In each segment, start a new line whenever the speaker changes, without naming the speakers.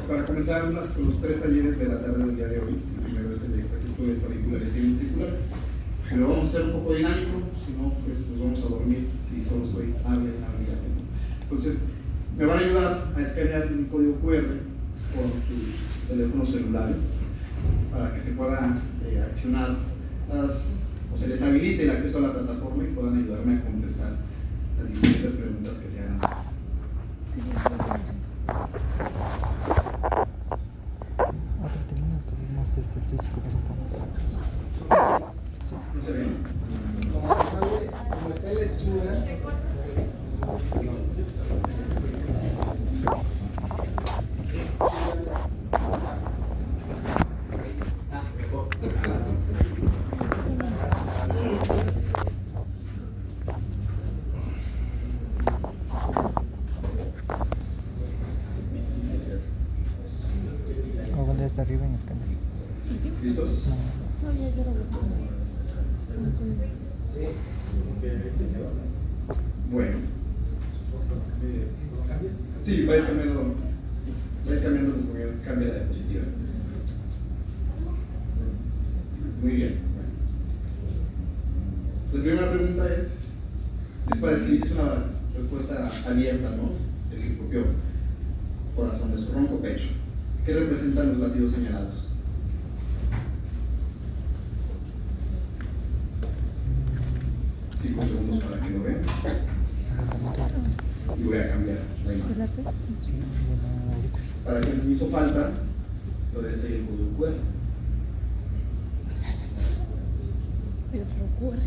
para comenzar los 3 talleres de la tarde del día de hoy. El primero es el de éxtasis auriculares y ventriculares. Lo vamos a hacer un poco dinámico, si no, pues nos vamos a dormir si solo estoy hable. Entonces, me van a ayudar a escanear un código QR con sus teléfonos celulares para que se puedan accionar o se les habilite el acceso a la plataforma y puedan ayudarme a contestar las diferentes preguntas que se hagan.
El físico que supongo.
¿No se ve?
Como está el esquina.
O cuando está arriba en escáner.
¿Listos?
No, ya lo veo.
Bueno. Sí, va a ir cambiando porque cambia la diapositiva. Muy bien. La primera pregunta es para escribir, es una respuesta abierta, ¿no? Es el propio corazón de su ronco pecho. ¿Qué representan los latidos señalados? 5 segundos para que lo vean. Y voy a cambiar la imagen.
Sí, de la aurícula.
Para quien me hizo falta, lo de el código QR.
Pero ocurre.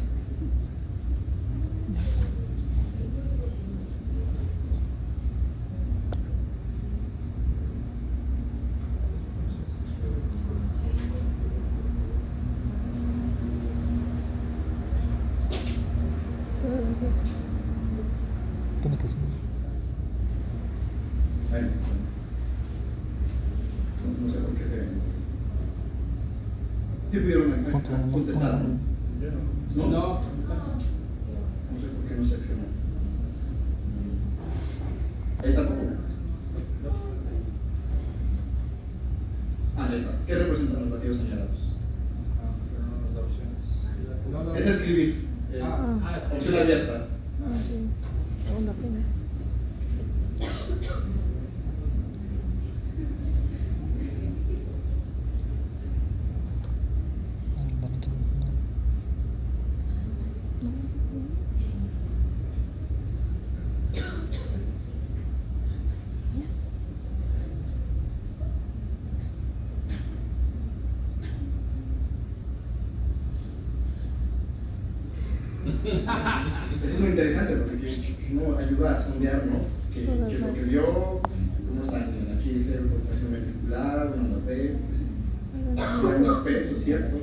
Pone que sí.
Ahí. No sé por qué se ven. ¿Sí pudieron contestar? ¿No? No sé por qué no se accionó. Ahí tampoco. Ahí está. ¿Qué representan los latidos señalados? Es escribir. Es opción abierta.
Segunda pena.
Eso es muy interesante porque uno ayuda a sondear, ¿no? ¿Qué es lo que vio? ¿Cómo están? Aquí dice rotación ventricular, una onda P, una onda P, eso es cierto.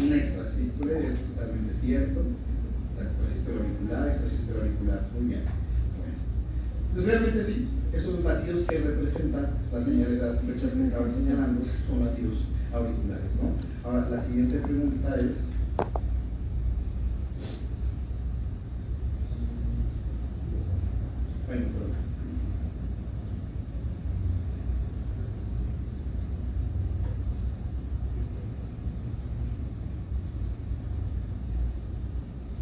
Un extrasístole es totalmente cierto. La extrasístole auricular, muy bien. Bueno. Pues realmente sí, esos latidos que representan las señales, las flechas que estaban señalando son latidos auriculares, ¿no? Ahora, la siguiente pregunta es. Bueno, perdón.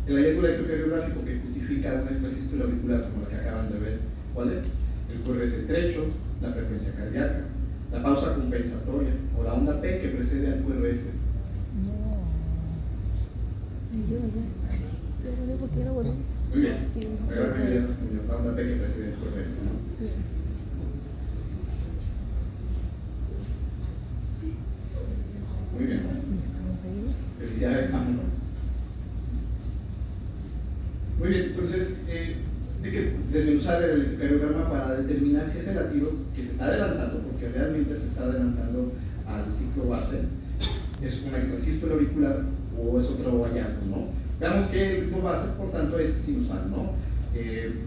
El hallazgo electrocardiográfico que justifica una extrasístole auricular como la que acaban de ver, ¿cuál es? El QRS estrecho, la frecuencia cardíaca, la pausa compensatoria o la onda P que precede al QRS.
No. Y yo ya. Yo no porque era bueno.
Muy bien.
Sí,
Ahora me dirás la onda P que precede al QRS, ¿no?
Bien.
Muy bien.
Estamos ahí.
Felicidades, Amor. Muy bien, entonces hay que desmenuzar el electrocardiograma para determinar si ese latido que se está adelantando, porque realmente se está adelantando al ciclo base, es una extrasístole auricular o es otro hallazgo, ¿no? Veamos que el ritmo base, por tanto, es sinusal, ¿no?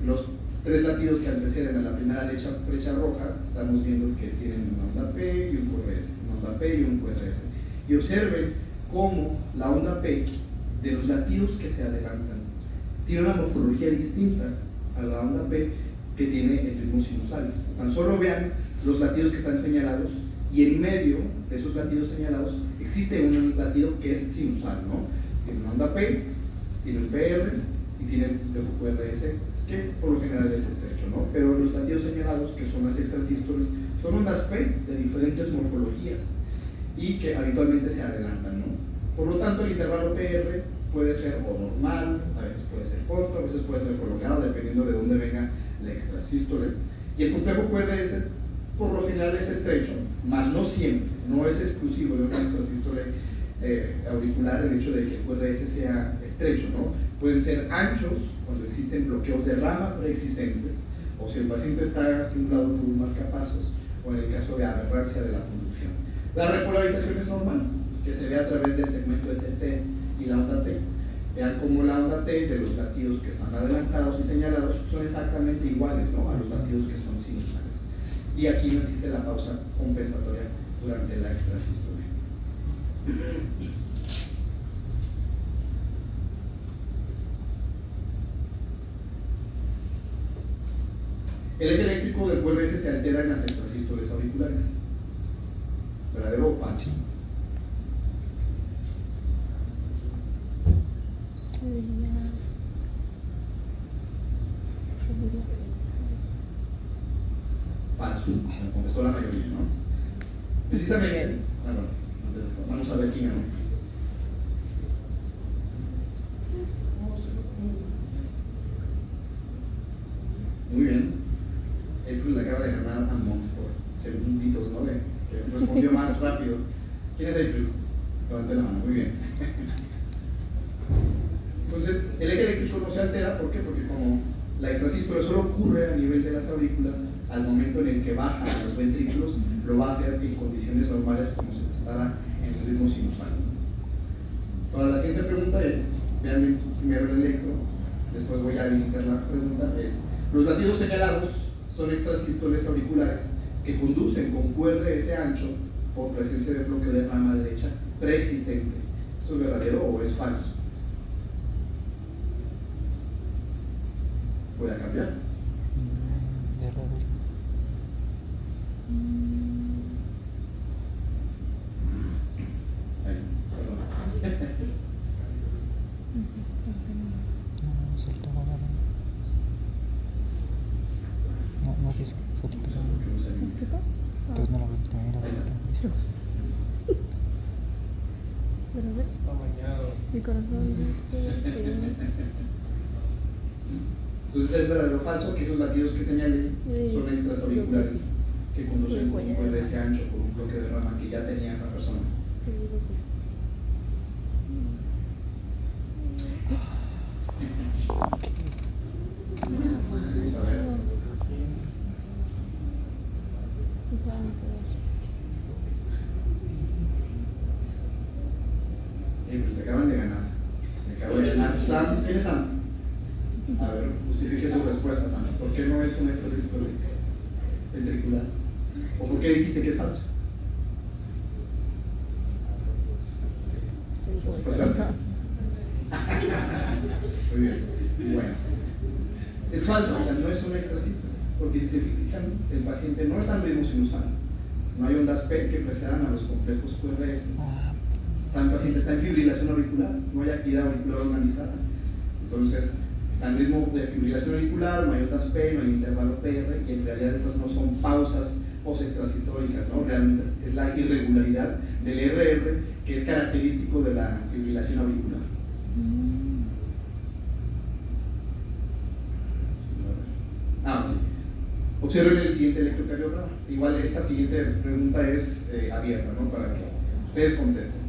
Los 3 latidos que anteceden a la primera flecha roja, estamos viendo que tienen una onda P y un QRS, una onda P y un QRS. Y observen cómo la onda P de los latidos que se adelantan tiene una morfología distinta a la onda P que tiene el ritmo sinusal. Tan solo vean los latidos que están señalados y en medio de esos latidos señalados existe un latido que es sinusal, ¿no? Tiene una onda P, tiene un PR y tiene el complejo QRS, que por lo general es estrecho, ¿no? Pero los latidos señalados, que son las extrasístoles, son ondas P de diferentes morfologías y que habitualmente se adelantan, ¿no? Por lo tanto, el intervalo PR puede ser o normal, a veces puede ser corto, a veces puede ser prolongado, dependiendo de dónde venga la extrasístole. Y el complejo QRS por lo general es estrecho, mas no siempre, no es exclusivo de una extrasístole auricular el hecho de que el QRS sea estrecho, ¿no? Pueden ser anchos cuando existen bloqueos de rama preexistentes, o si el paciente está estimulado por un marcapasos, o en el caso de aberrancia de la conducción. La repolarización es normal, que se ve a través del segmento ST y la onda T. Vean cómo la onda T de los latidos que están adelantados y señalados son exactamente iguales, ¿no?, a los latidos que son sinusales. Y aquí no existe la pausa compensatoria durante la extrasístole. El eje eléctrico del QRS se altera en las extrasístoles auriculares. ¿Verdadero o falso? Falso, me contestó la mayoría, ¿no? Precisamente, bueno, vamos a ver quién ganó. Muy bien. Pues le acaba de ganar a Montt por segunditos, ¿no? Que respondió más rápido. ¿Quién es April? Levante la mano, muy bien. Entonces, el eje eléctrico no se altera, ¿por qué? Porque como la extrasístole solo ocurre a nivel de las aurículas, al momento en el que baja a los ventrículos, lo va a hacer en condiciones normales como se tratara en el ritmo sinusal. Para la siguiente pregunta es, vean primero el electro, después voy a limitar la pregunta, es, los latidos señalados son extrasístoles auriculares que conducen con QRS ancho por presencia de bloqueo de rama derecha preexistente. ¿Esto es verdadero o es falso? Voy a cambiar.
Verdadero.
Ahí, perdón.
No, soltó la mano. No así es, soltó la mano. Entonces no la vuelta, era la vuelta. Listo.
Pero a ver,
Amañado.
mi corazón dice que
Entonces es verdadero o falso que esos latidos que señalen son extras auriculares que conducen con un QRS ancho por un bloque de rama que ya tenía esa persona.
sí, digo que sí. Era falso.
Pues te acaban de ganar. Te acabo de ganar. Sam, ¿quién es Sam? A ver, justifique su respuesta, Sam. ¿Por qué no es una extrasístole ventricular? ¿O por qué dijiste que es falso? Pues, muy bien. Bueno. Es falso, o sea, no es una extrasístole. Porque si se fijan, el paciente no está en ritmo sinusal. No hay ondas P que precedan a los complejos QRS. El paciente está en fibrilación auricular, no hay actividad auricular organizada. Entonces, está en ritmo de fibrilación auricular, no hay ondas P, no hay intervalo PR, y en realidad estas no son pausas post-extrasistólicas, ¿no? Realmente es la irregularidad del RR que es característico de la fibrilación auricular. Sí. Observen el siguiente electrocardiograma. Igual esta siguiente pregunta es abierta, ¿no?, para que ustedes contesten.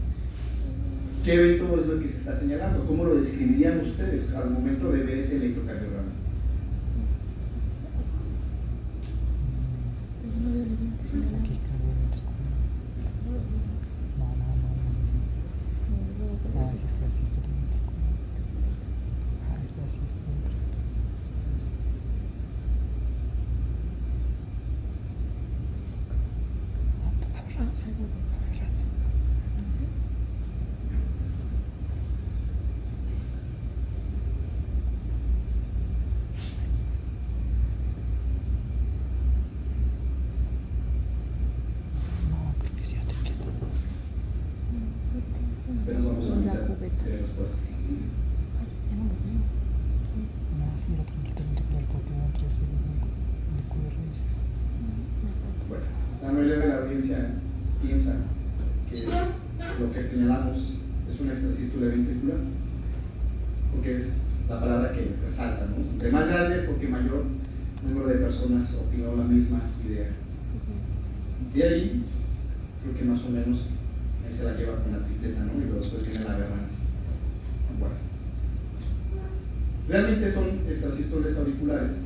¿Qué evento es lo que se está señalando? ¿Cómo lo describirían ustedes al momento de ver ese electrocardiograma?
Aquí cardio ventricular. No es así. Ah, es extrasístole ventricular. Ah, extrasístole ventricular. Aberrancia.
respuestas.
Ay, es que ya no lo veo.
No, sí, era tranquilamente claro porque eran 3 de QRS.
Me falta.
Bueno, la mayoría de la audiencia piensa que lo que señalamos es una extrasístole ventricular, porque es la palabra que resalta, ¿no? Entre más grande es porque mayor número de personas opinó la misma idea. De ahí, creo que más o menos ahí se la lleva con la tripleta, ¿no? Y luego después viene la aberrancia. Bueno, realmente son extrasístoles auriculares,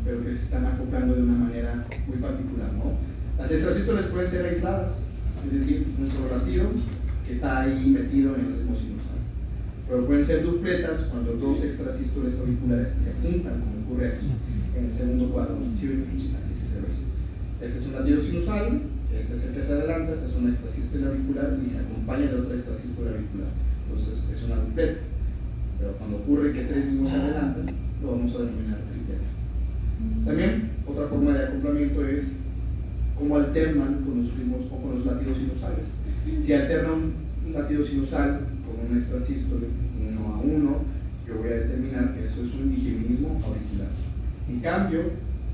pero que se están acoplando de una manera muy particular, ¿no? Las extrasístoles pueden ser aisladas, es decir, un solo latido que está ahí metido en el ritmo sinusal. Pero pueden ser dupletas cuando dos extrasístoles auriculares se juntan, como ocurre aquí en el segundo cuadro. ¿Sí ves? Así se ve. Este es un latido sinusal, este es el que se adelanta, esta es una extrasístole auricular y se acompaña de otra extrasístole auricular. Entonces es una dupleta. Pero cuando ocurre que tres mismos se adelantan, lo vamos a denominar tripleta. También otra forma de acoplamiento es cómo alternan con los ritmos o con los latidos sinusales. Si alterna un latido sinusal con un extrasístole 1 a 1, yo voy a determinar que eso es un digeminismo auricular. En cambio,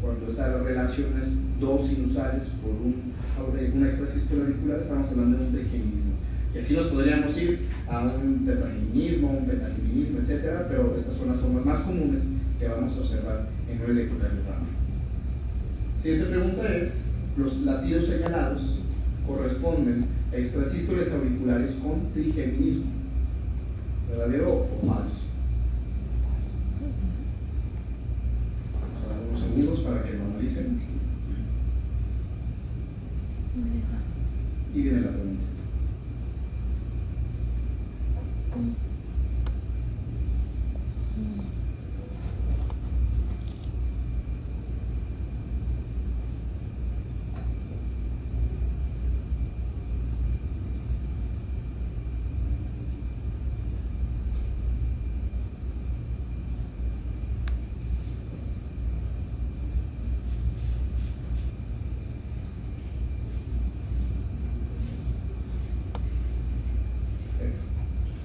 cuando esta relación es dos sinusales por una extrasístole auricular, estamos hablando de un trigeminismo. Y así nos podríamos ir a un tetrageminismo, un pentageminismo, etc. Pero estas son las formas más comunes que vamos a observar en un electrocardiograma. Siguiente pregunta es: los latidos señalados corresponden a extrasístoles auriculares con trigeminismo. ¿Verdadero o falso? Vamos a dar unos segundos para que lo analicen.
Me deja.
Y viene la pregunta.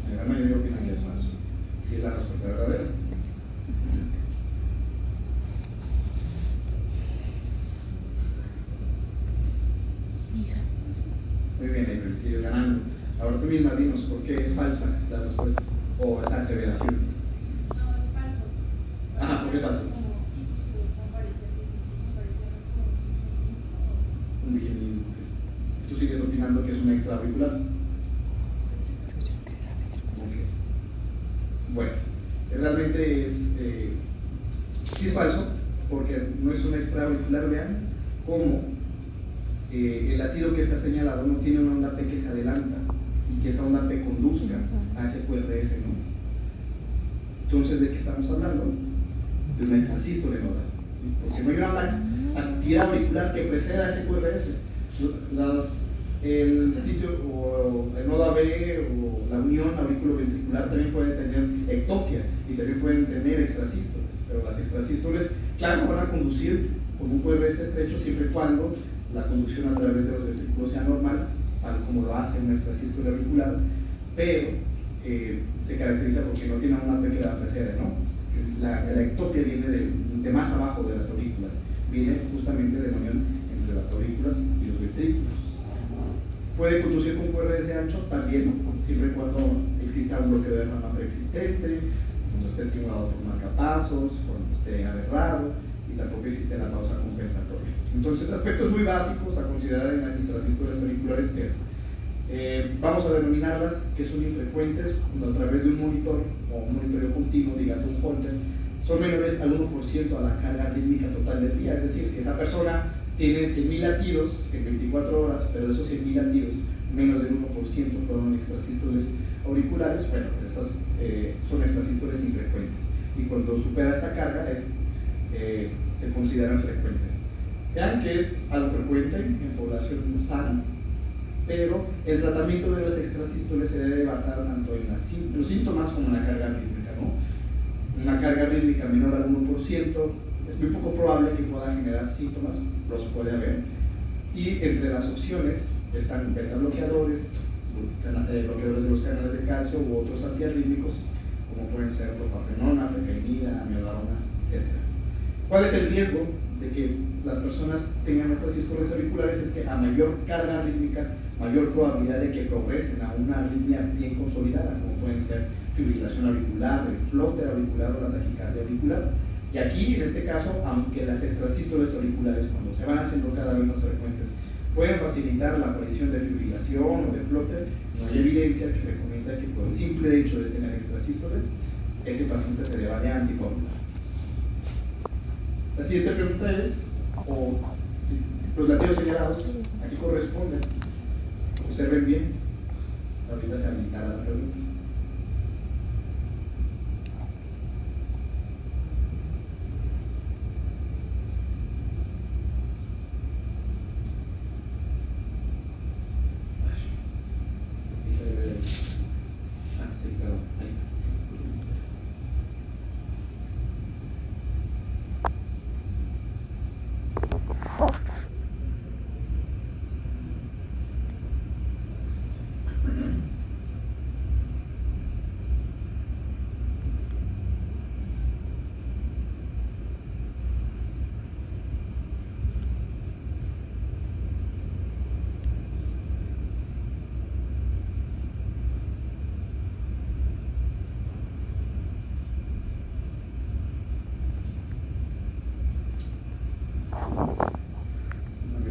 La gran mayoría opinan que es falso. Y es la respuesta verdadera.
Misa.
Muy bien, April, sigues ganando. Ahora tú misma dinos por qué es falsa la respuesta o esa aseveración.
No, es falso.
Ajá, ¿por qué es falso? Un digeminismo. ¿Tú sigues opinando que es un extraauricular? Bueno, realmente sí es falso, porque no es un extraauricular. Vean cómo el latido que está señalado no tiene una onda P que se adelanta y que esa onda P conduzca a ese QRS, ¿no? Entonces, ¿de qué estamos hablando? De una extrasístole nodal, porque no hay una onda actividad auricular que preceda a ese QRS. El sitio o el nodo AB o la unión auriculoventricular también puede tener ectopia y también pueden tener extrasístoles, pero las extrasístoles, claro, van a conducir con un QRS estrecho siempre y cuando la conducción a través de los ventrículos sea normal, tal como lo hace una extrasístole auricular, pero se caracteriza porque no tiene una P que la precede, ¿no? La ectopia viene de más abajo de las aurículas, viene justamente de la unión entre las aurículas y los ventrículos. Puede conducir con QRS ancho también, siempre y cuando exista un bloqueo de derrama preexistente, cuando esté estimulado por marcapasos, cuando esté aberrado y tampoco existe la pausa compensatoria. Entonces, aspectos muy básicos a considerar en las extrasístoles auriculares es, vamos a denominarlas que son infrecuentes cuando a través de un monitor o un monitoreo continuo, dígase un Holter, son menores al 1% a la carga rítmica total del día. Es decir, si esa persona tiene 100.000 latidos en 24 horas, pero de esos 100.000 latidos, menos del 1% fueron extrasístoles auriculares, bueno, estas son extrasístoles infrecuentes. Y cuando supera esta carga, se consideran frecuentes. Vean que es algo frecuente en población sana, pero el tratamiento de las extrasístoles se debe basar tanto en los síntomas como en la carga rítmica, ¿no? Una carga rítmica menor al 1%, es muy poco probable que pueda generar síntomas, los puede haber, y entre las opciones están beta bloqueadores, bloqueadores de los canales de calcio u otros antiarrítmicos, como pueden ser propafenona, fencaimida, amiodarona, etc. ¿Cuál es el riesgo de que las personas tengan estas sístoles auriculares? Es que a mayor carga rítmica, mayor probabilidad de que progresen a una arritmia bien consolidada, como pueden ser fibrilación auricular, el flóter auricular o la taquicardia auricular. Y aquí, en este caso, aunque las extrasístoles auriculares, cuando se van haciendo cada vez más frecuentes, pueden facilitar la aparición de fibrilación o de flóter, no hay evidencia que recomienda que por el simple hecho de tener extrasístoles, ese paciente se le vaya a anticoagular. La siguiente pregunta es, los latidos señalados, ¿a qué corresponden? Observen bien, ahorita se habilitará la pregunta.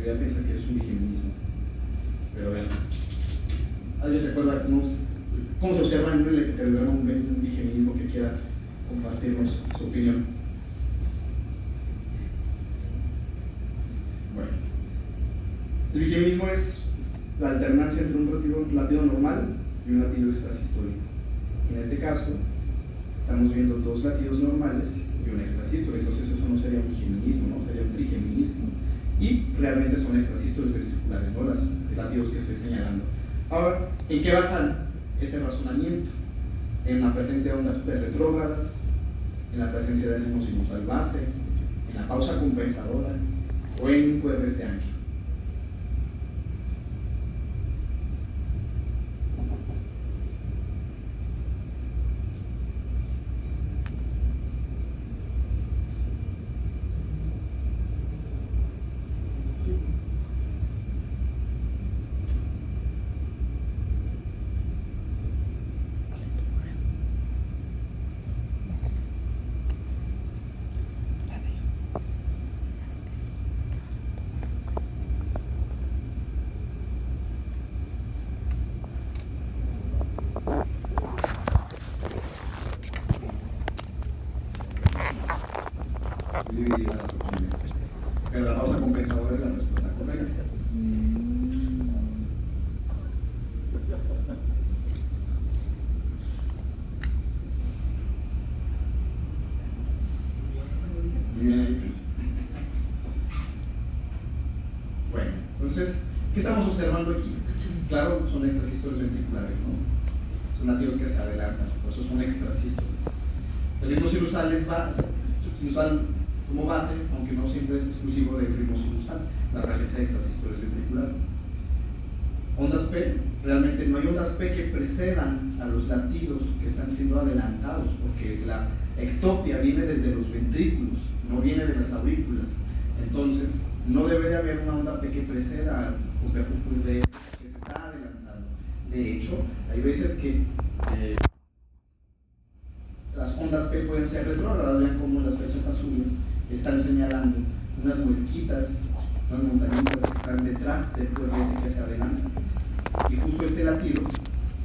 Piensa que es un vigeminismo, pero vean, ¿alguien se acuerda cómo se observa en un electrocardiograma un vigeminismo que quiera compartirnos su opinión? Bueno, el vigeminismo es la alternancia entre un latido normal y un latido extrasistólico. En este caso, estamos viendo dos latidos normales y una extrasístole, entonces eso no sería un vigeminismo, ¿no? Sería un trigeminismo. Y realmente son extrasístoles ventriculares, ¿no? Los latidos que estoy señalando. Ahora, ¿en qué basan ese razonamiento? En la presencia de ondas retrógradas, en la presencia de ánimo sinusal base, en la pausa compensadora o en un QRS ancho. Dividida las opciones. Pero la pausa compensadora es la respuesta correcta. Bien. Bueno, entonces, ¿qué estamos observando aquí? Claro, son extrasístoles ventriculares, ¿no? Son latidos que se adelantan, por eso son extrasístoles. El ritmo sinusal es base, sinusal como base, aunque no siempre es exclusivo del ritmo sinusal, la presencia de extrasístoles ventriculares. Ondas P, realmente no hay ondas P que precedan a los latidos que están siendo adelantados, porque la ectopia viene desde los ventrículos, no viene de las aurículas. Entonces, no debe de haber una onda P que preceda al complejo QRS que se está adelantando. De hecho, hay veces que las ondas P pueden ser retrógradas, vean como las flechas azules están señalando unas muesquitas, unas montañitas que están detrás del QRS que se adelantan. Y justo este latido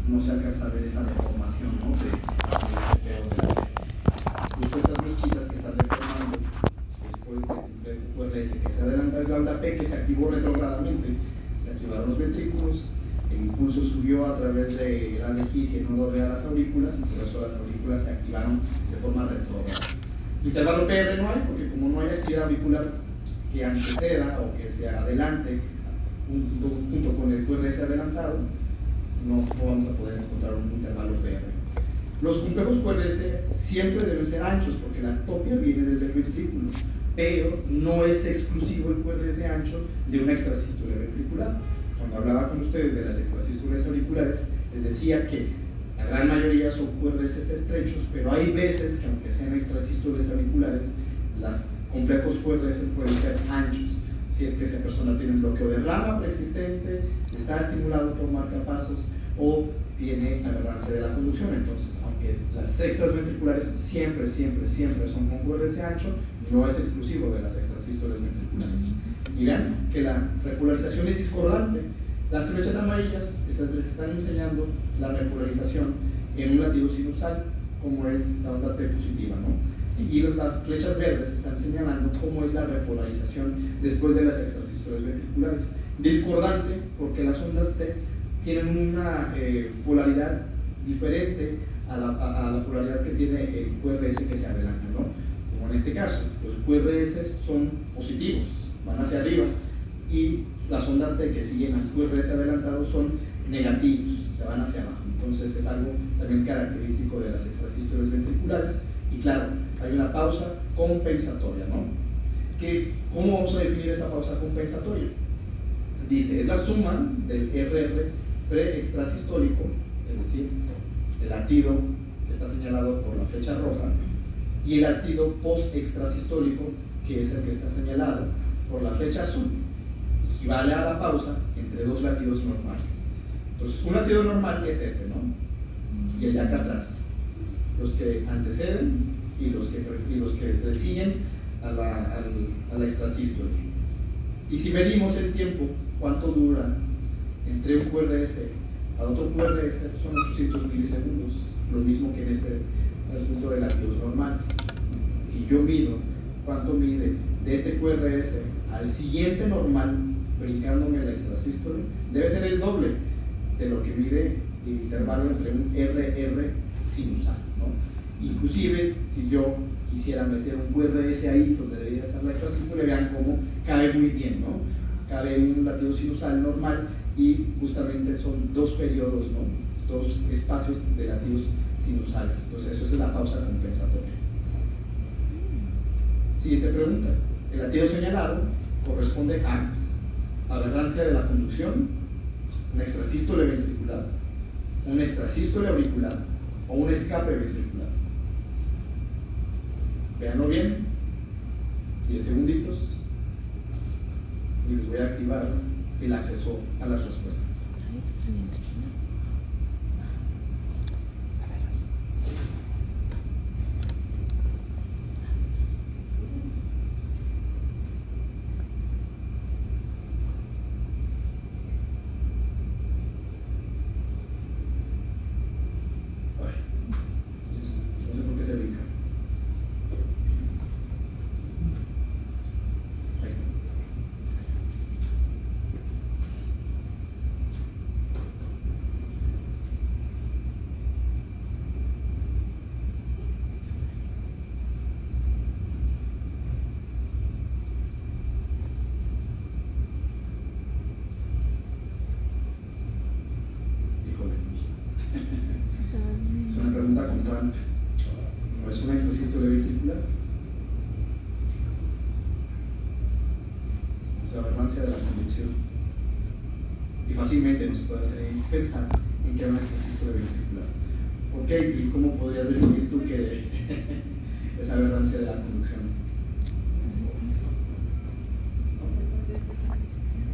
no se alcanza a ver esa deformación, ¿no? de ese pedo de la P. Justo estas muesquitas que están deformando después del QRS que se adelanta es la onda P que se activó retrógradamente. Se activaron los ventrículos, el impulso subió a través de las efigie y no a las aurículas, y por eso las aurículas se activaron de forma retrógrada. Intervalo PR no hay, porque como no hay actividad auricular que anteceda o que se adelante junto con el QRS adelantado, no vamos a poder encontrar un intervalo PR. Los complejos QRS siempre deben ser anchos, porque la ectopia viene desde el ventrículo, pero no es exclusivo el QRS ancho de una extrasístole ventricular. Cuando hablaba con ustedes de las extrasístoles auriculares, les decía que la gran mayoría son QRS estrechos, pero hay veces que aunque sean extrasístoles auriculares, los complejos QRS pueden ser anchos. Si es que esa persona tiene un bloqueo de rama preexistente, está estimulado por marcapasos o tiene aberrancia de la conducción. Entonces, aunque las extrasventriculares siempre son con QRS ancho, no es exclusivo de las extrasístoles ventriculares. Y vean que la repolarización es discordante. Las flechas amarillas les están enseñando la repolarización en un latido sinusal, como es la onda T positiva, ¿no? Y las flechas verdes están señalando cómo es la repolarización después de las extrasístoles ventriculares. Discordante porque las ondas T tienen una polaridad diferente a la polaridad que tiene el QRS que se adelanta, ¿no? Como en este caso, los QRS son positivos, van hacia arriba, y las ondas T que siguen al QRS adelantado son negativos, se van hacia abajo. Entonces es algo también característico de las extrasístoles ventriculares. Y claro, hay una pausa compensatoria, ¿no? ¿Cómo vamos a definir esa pausa compensatoria? Dice, es la suma del RR preextrasistólico, es decir, el latido que está señalado por la flecha roja, y el latido post-extrasistólico, que es el que está señalado por la flecha azul. Equivale a la pausa entre dos latidos normales. Entonces, un latido normal es este, ¿no? Y el de acá atrás. Los que anteceden y los que le siguen a la extrasístole. Y si medimos el tiempo, cuánto dura entre un QRS a otro QRS, son 800 milisegundos, lo mismo que en este conjunto de latidos normales. Si yo mido cuánto mide de este QRS al siguiente normal, brincándome la extrasístole, debe ser el doble de lo que mide el intervalo entre un RR sinusal, ¿no? Inclusive, si yo quisiera meter un QRS ahí donde debería estar la extrasístole, vean cómo cabe muy bien, ¿no? Cabe un latido sinusal normal y justamente son dos periodos, ¿no? Dos espacios de latidos sinusales. Entonces, eso es la pausa compensatoria. Siguiente pregunta. El latido señalado corresponde a aberrancia de la conducción, una extrasístole ventricular, una extrasístole auricular o un escape ventricular. Véanlo bien, 10 segunditos y les voy a activar el acceso a las respuestas. Es una pregunta con trampa. ¿No es una extrasístole ventricular? Es la aberrancia de la conducción. Y fácilmente nos puede hacer pensar en que era una extrasístole ventricular. Ok, ¿y cómo podrías definir tú que es aberrancia de la conducción?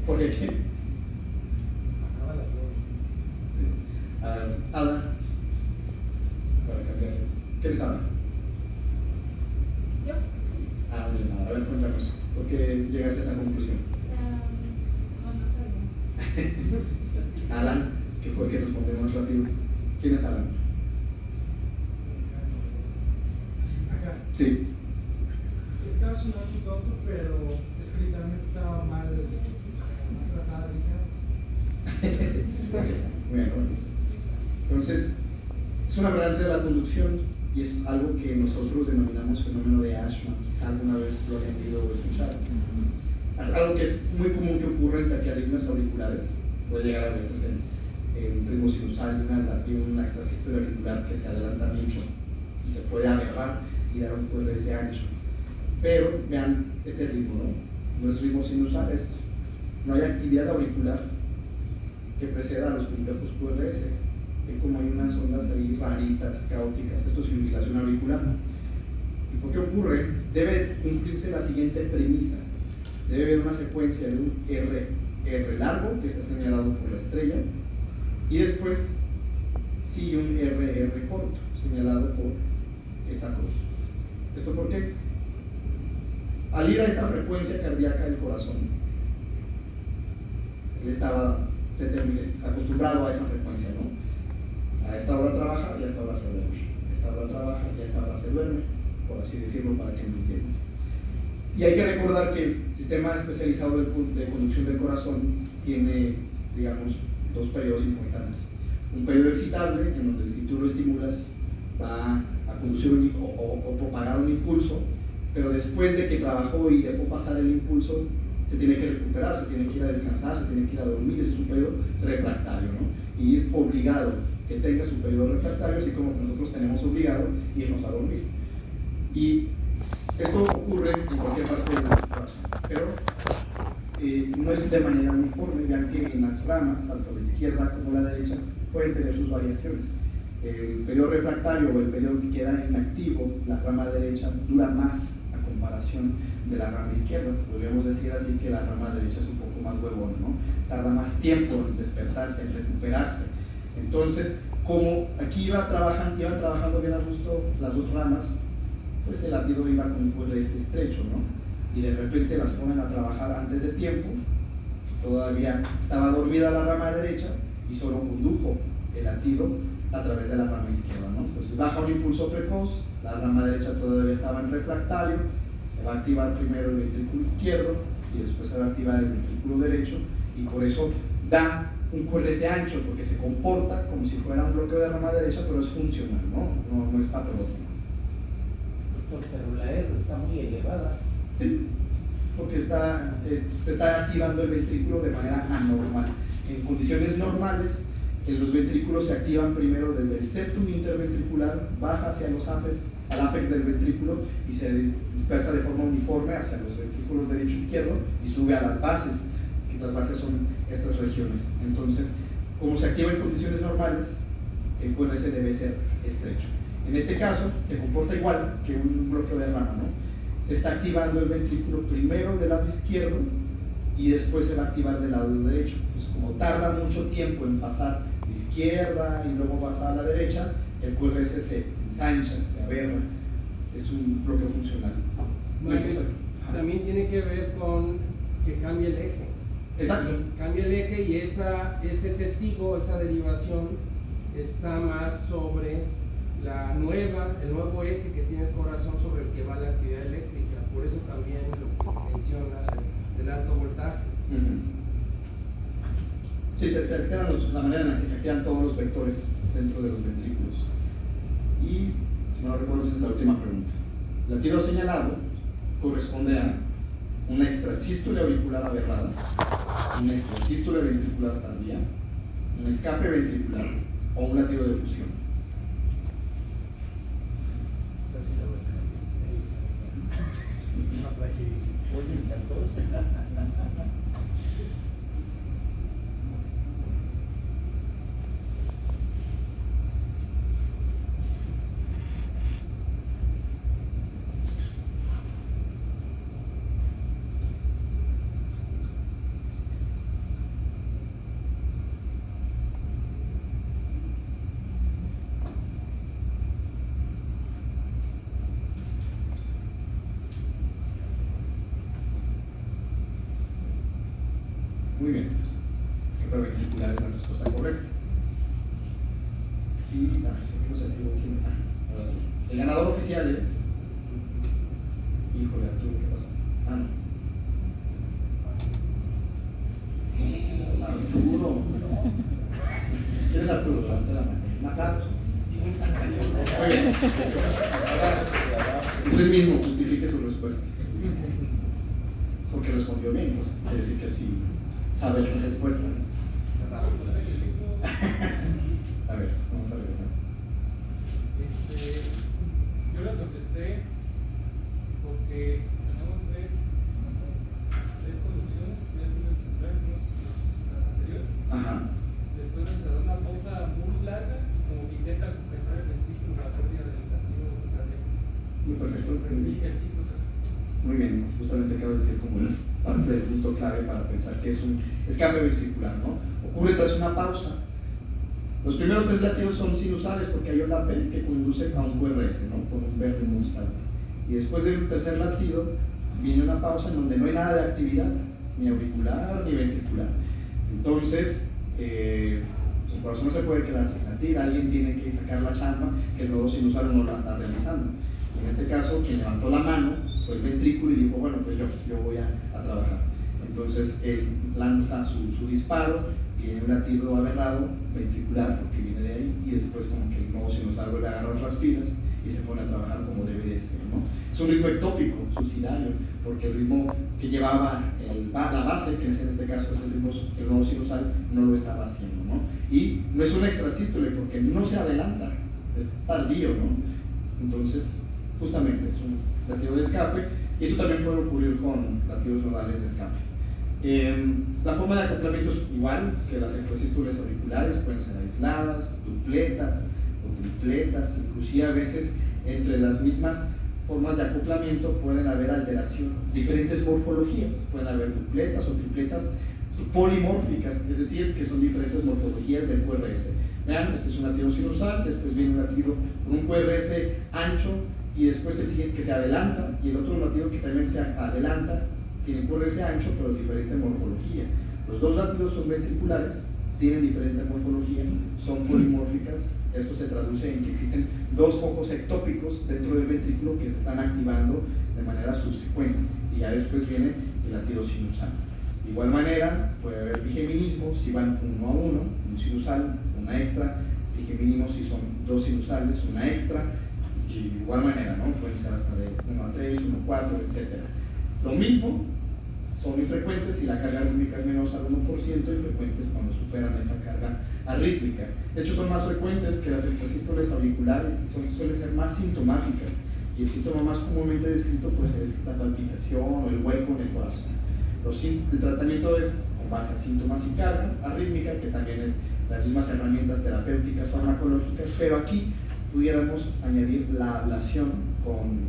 ¿Por qué? Ada, para cambiar. ¿Qué les habla?
¿Yo?
Muy bien, a ver, cuéntanos, ¿por qué llegaste a esa conclusión?
No sabía.
Alan, que fue el que respondió más rápido. ¿Quién es Alan?
Acá.
Sí.
Estaba sonando un tonto, pero es que literalmente estaba mal trazada,
Bueno, entonces, es una aberrancia de la conducción y es algo que nosotros denominamos fenómeno de Ashman. Quizá alguna vez lo hayan oído o escuchado. Es algo que es muy común que ocurre en taquiarritmias auriculares. Puede llegar a veces en un ritmo sinusal y una extrasístole auricular que se adelanta mucho y se puede aberrar y dar un QRS ancho. Pero vean este ritmo, ¿no? No es ritmo sinusal, no hay actividad auricular que preceda a los complejos QRS. Ven como hay unas ondas ahí raritas, caóticas, esto es fibrilación auricular. ¿Y por qué ocurre? Debe cumplirse la siguiente premisa. Debe haber una secuencia de un R largo, que está señalado por la estrella, y después sigue un RR corto, señalado por esta cruz. ¿Esto por qué? Al ir a esta frecuencia cardíaca del corazón, él estaba acostumbrado a esa frecuencia, ¿no? A esta hora trabaja y a esta hora se duerme. A esta hora trabaja y a esta hora se duerme, por así decirlo, para que me entiendan. Y hay que recordar que el sistema especializado de conducción del corazón tiene, digamos, dos periodos importantes. Un periodo excitable, en donde si tú lo estimulas va a conducir o propagar un impulso, pero después de que trabajó y dejó pasar el impulso, se tiene que recuperar, se tiene que ir a descansar, se tiene que ir a dormir. Ese es un periodo refractario, ¿no? Y es obligado que tenga su periodo refractario, así como nosotros tenemos obligado irnos a dormir. Y esto ocurre en cualquier parte del corazón, pero no es de manera uniforme, ya que en las ramas, tanto la izquierda como la derecha, pueden tener sus variaciones. El periodo refractario o el periodo que queda inactivo, la rama derecha dura más a comparación de la rama izquierda. Podríamos decir así que la rama derecha es un poco más huevón, ¿no? Tarda más tiempo en despertarse, en recuperarse. Entonces, como aquí iban trabajando bien a gusto las dos ramas, pues el latido iba con un QRS estrecho, ¿no? Y de repente las ponen a trabajar antes de tiempo, todavía estaba dormida la rama derecha y solo condujo el latido a través de la rama izquierda, ¿no? Entonces baja un impulso precoz, la rama derecha todavía estaba en refractario, se va a activar primero el ventrículo izquierdo y después se va a activar el ventrículo derecho, y por eso da un QRS ancho, porque se comporta como si fuera un bloqueo de rama derecha, pero es funcional, no es patológico.
Pero la R está muy elevada.
Sí, porque se está activando el ventrículo de manera anormal. En condiciones normales, los ventrículos se activan primero desde el septum interventricular, baja hacia los al ápex del ventrículo y se dispersa de forma uniforme hacia los ventrículos derecho e izquierdo y sube a las bases, que las bases son estas regiones. Entonces, como se activa en condiciones normales, el QRS debe ser estrecho. En este caso, se comporta igual que un bloqueo de rama, ¿no? Se está activando el ventrículo primero del lado izquierdo y después se va a activar del lado derecho. Pues como tarda mucho tiempo en pasar de izquierda y luego pasar a la derecha, el QRS se ensancha, se aberra. Es un bloqueo funcional.
También tiene que ver con que cambia el eje.
Exacto.
Y cambia el eje y ese testigo, esa derivación, está más sobre el nuevo eje que tiene el corazón sobre el que va la actividad eléctrica. Por eso también lo que mencionas del alto voltaje.
Sí, se activan la manera en la que se activan todos los vectores dentro de los ventrículos. Y, si no recuerdo, esa es la última pregunta. El latido señalado corresponde a una extrasístole auricular aberrada, una extrasístole ventricular tardía, un escape ventricular o un latido de fusión. Muy bien, escape ventricular es la respuesta correcta. Y no se equivoqué. Ahora sí. El ganador oficial es. Híjole, Arturo, ¿qué pasó? No. Arturo. ¿Quién es Arturo? Levanta la mano. Más alto. Muy bien. Ahora, usted mismo justifique su respuesta. Porque respondió bien, pues quiere decir que sí sabe la respuesta. A ver, vamos a ver.
Yo la contesté porque tenemos tres conducciones, tres ventriculares, las anteriores.
Ajá.
pausa muy larga, como que intenta compensar el ventrículo la pérdida del latido cardíaco.
Muy perfecto.
Reinicia el ciclo otra vez.
Muy bien, justamente acabo de decir como parte del punto clave para pensar que es un escape ventricular, ¿no? Ocurre tras una pausa. Los primeros 3 latidos son sinusales porque hay una P que conduce a un QRS, ¿no? Con un verde constante. Y después del tercer latido viene una pausa en donde no hay nada de actividad, ni auricular ni ventricular. Entonces, el corazón no se puede quedar sin latir, alguien tiene que sacar la chamba que el nodo sinusal no la está realizando. En este caso, quien levantó la mano fue el ventrículo y dijo, bueno, pues yo voy a trabajar. Entonces, él lanza su disparo, viene un latido aberrado, ventricular, porque viene de ahí, y después como que el nodo sinusal vuelve a agarrar las pilas y se pone a trabajar como debe de ser, ¿no? Es un ritmo ectópico, subsidiario, porque el ritmo que llevaba la base, que en este caso es el ritmo del nodo sinusal, no lo estaba haciendo, ¿no? Y no es un extrasístole porque no se adelanta, es tardío, ¿no? Entonces, justamente es un latido de escape, y eso también puede ocurrir con latidos nodales de escape. La forma de acoplamiento es igual que las extrasístoles auriculares, pueden ser aisladas, dupletas o tripletas, inclusive a veces entre las mismas formas de acoplamiento pueden haber alteración, diferentes morfologías, pueden haber dupletas o tripletas polimórficas, es decir, que son diferentes morfologías del QRS. Vean, este es un latido sinusal, después viene un latido con un QRS ancho y después el siguiente que se adelanta y el otro latido que también se adelanta tiene QRS ancho pero diferente morfología. Los 2 latidos son ventriculares, tienen diferente morfología, son polimórficas. Esto se traduce en que existen 2 focos ectópicos dentro del ventrículo que se están activando de manera subsecuente y ya después viene el latido sinusal. De igual manera puede haber bigeminismo si van 1 a 1, un sinusal, una extra, bigeminismo si son 2 sinusales, una extra, y de igual manera, ¿no? Pueden ser hasta de 1 a 3, 1 a 4, etc. Lo mismo, son infrecuentes si la carga rítmica es menor al 1% y frecuentes cuando superan esta carga arrítmica. De hecho, son más frecuentes que las extrasístoles auriculares y suelen ser más sintomáticas. Y el síntoma más comúnmente descrito pues, es la palpitación o el hueco en el corazón. El tratamiento es con base a síntomas y carga arrítmica, que también es las mismas herramientas terapéuticas farmacológicas, pero aquí pudiéramos añadir la ablación con,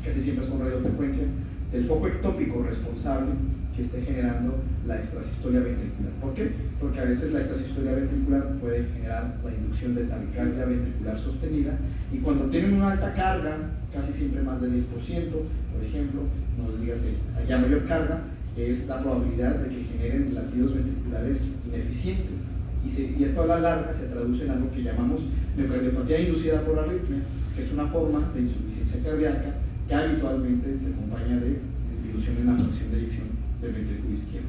casi siempre es con radiofrecuencia, del foco ectópico responsable que esté generando la extrasistolia ventricular. ¿Por qué? Porque a veces la extrasistolia ventricular puede generar la inducción de taquicardia ventricular sostenida y cuando tienen una alta carga, casi siempre más del 10%, por ejemplo, no les digas ya mayor carga, es la probabilidad de que generen latidos ventriculares ineficientes. Y esto a la larga se traduce en algo que llamamos miocardiopatía inducida por arritmia, que es una forma de insuficiencia cardíaca que habitualmente se acompaña de disminución en la fracción de eyección del ventrículo izquierdo.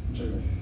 Muchas gracias.